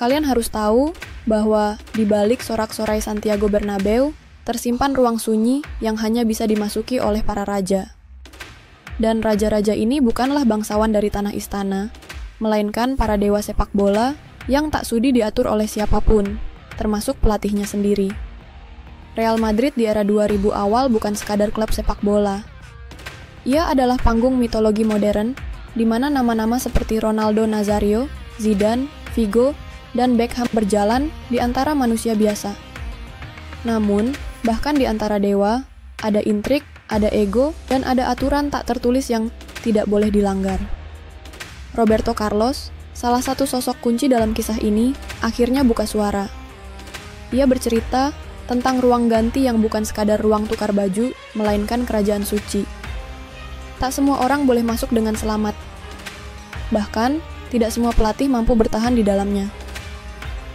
Kalian harus tahu bahwa di balik sorak-sorai Santiago Bernabeu tersimpan ruang sunyi yang hanya bisa dimasuki oleh para raja. Dan raja-raja ini bukanlah bangsawan dari tanah istana, melainkan para dewa sepak bola yang tak sudi diatur oleh siapapun, termasuk pelatihnya sendiri. Real Madrid di era 2000 awal bukan sekadar klub sepak bola. Ia adalah panggung mitologi modern, di mana nama-nama seperti Ronaldo Nazario, Zidane, Figo, dan Beckham berjalan di antara manusia biasa. Namun, bahkan di antara dewa, ada intrik, ada ego, dan ada aturan tak tertulis yang tidak boleh dilanggar. Roberto Carlos, salah satu sosok kunci dalam kisah ini, akhirnya buka suara. Ia bercerita tentang ruang ganti yang bukan sekadar ruang tukar baju, melainkan kerajaan suci. Tak semua orang boleh masuk dengan selamat. Bahkan, tidak semua pelatih mampu bertahan di dalamnya.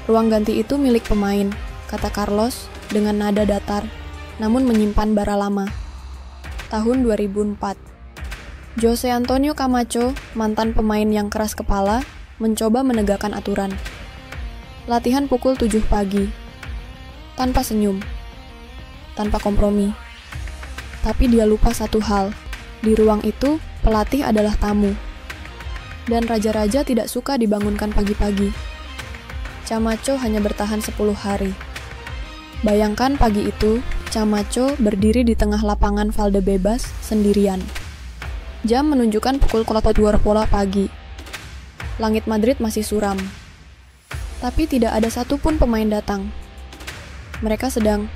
Ruang ganti itu milik pemain, kata Carlos dengan nada datar, namun menyimpan bara lama. Tahun 2004. Jose Antonio Camacho, mantan pemain yang keras kepala, mencoba menegakkan aturan. Latihan pukul 7 pagi. Tanpa senyum. Tanpa kompromi. Tapi dia lupa satu hal. Di ruang itu, pelatih adalah tamu. Dan raja-raja tidak suka dibangunkan pagi-pagi. Camacho hanya bertahan 10 hari. Bayangkan pagi itu, Camacho berdiri di tengah lapangan Valdebebas sendirian. Jam menunjukkan pukul 4:20 pagi. Langit Madrid masih suram. Tapi tidak ada satupun pemain datang. Mereka sedang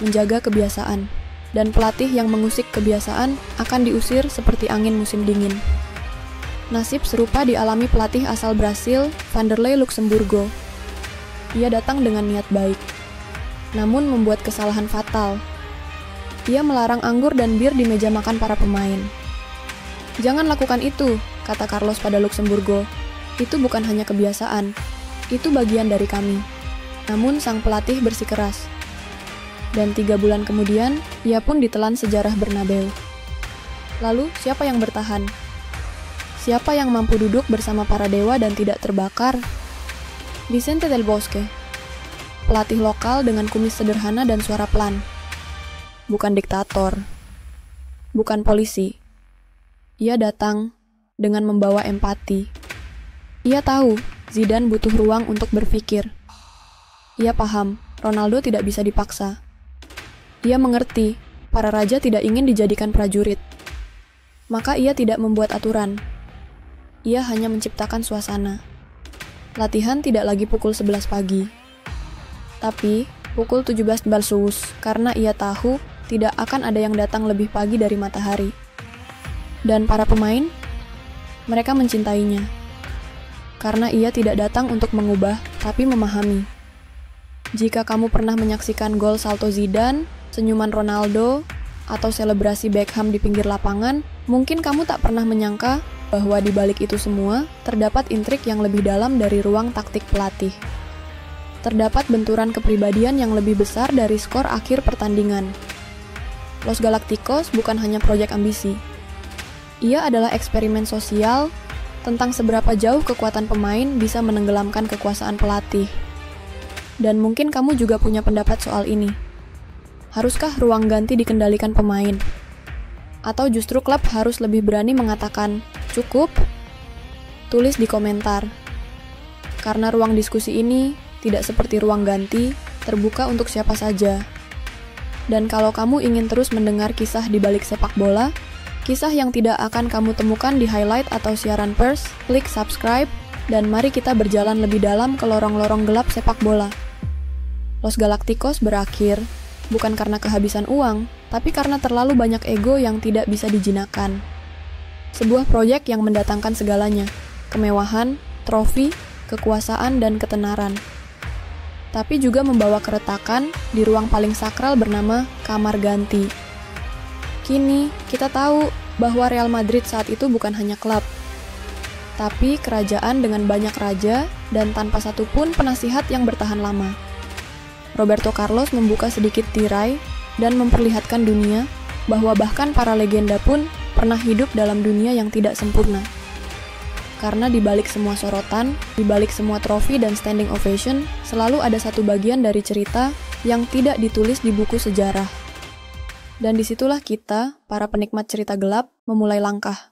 menjaga kebiasaan, dan pelatih yang mengusik kebiasaan akan diusir seperti angin musim dingin. Nasib serupa dialami pelatih asal Brasil, Vanderlei Luxemburgo. Ia datang dengan niat baik, namun membuat kesalahan fatal. Ia melarang anggur dan bir di meja makan para pemain. "Jangan lakukan itu," kata Carlos pada Luxemburgo. "Itu bukan hanya kebiasaan, itu bagian dari kami." Namun sang pelatih bersikeras. Dan 3 bulan kemudian, ia pun ditelan sejarah Bernabeu. Lalu, siapa yang bertahan? Siapa yang mampu duduk bersama para dewa dan tidak terbakar? Vicente del Bosque, pelatih lokal dengan kumis sederhana dan suara pelan. Bukan diktator, bukan polisi. Ia datang dengan membawa empati. Ia tahu Zidane butuh ruang untuk berpikir. Ia paham Ronaldo tidak bisa dipaksa. Ia mengerti para raja tidak ingin dijadikan prajurit. Maka ia tidak membuat aturan. Ia hanya menciptakan suasana. Latihan tidak lagi pukul 11 pagi, tapi pukul 17 Balsus, karena ia tahu tidak akan ada yang datang lebih pagi dari matahari. Dan para pemain, mereka mencintainya, karena ia tidak datang untuk mengubah, tapi memahami. Jika kamu pernah menyaksikan gol salto Zidane, senyuman Ronaldo, atau selebrasi Beckham di pinggir lapangan, mungkin kamu tak pernah menyangka bahwa di balik itu semua, terdapat intrik yang lebih dalam dari ruang taktik pelatih. Terdapat benturan kepribadian yang lebih besar dari skor akhir pertandingan. Los Galacticos bukan hanya proyek ambisi. Ia adalah eksperimen sosial tentang seberapa jauh kekuatan pemain bisa menenggelamkan kekuasaan pelatih. Dan mungkin kamu juga punya pendapat soal ini. Haruskah ruang ganti dikendalikan pemain? Atau justru klub harus lebih berani mengatakan, "Cukup"? Tulis di komentar. Karena ruang diskusi ini tidak seperti ruang ganti, terbuka untuk siapa saja. Dan kalau kamu ingin terus mendengar kisah di balik sepak bola, kisah yang tidak akan kamu temukan di highlight atau siaran pers, klik subscribe, dan mari kita berjalan lebih dalam ke lorong-lorong gelap sepak bola. Los Galacticos berakhir, bukan karena kehabisan uang, tapi karena terlalu banyak ego yang tidak bisa dijinakkan. Sebuah proyek yang mendatangkan segalanya, kemewahan, trofi, kekuasaan, dan ketenaran. Tapi juga membawa keretakan di ruang paling sakral bernama kamar ganti. Kini, kita tahu bahwa Real Madrid saat itu bukan hanya klub, tapi kerajaan dengan banyak raja dan tanpa satupun penasihat yang bertahan lama. Roberto Carlos membuka sedikit tirai dan memperlihatkan dunia bahwa bahkan para legenda pun pernah hidup dalam dunia yang tidak sempurna. Karena di balik semua sorotan, di balik semua trofi dan standing ovation, selalu ada satu bagian dari cerita yang tidak ditulis di buku sejarah. Dan disitulah kita, para penikmat cerita gelap, memulai langkah.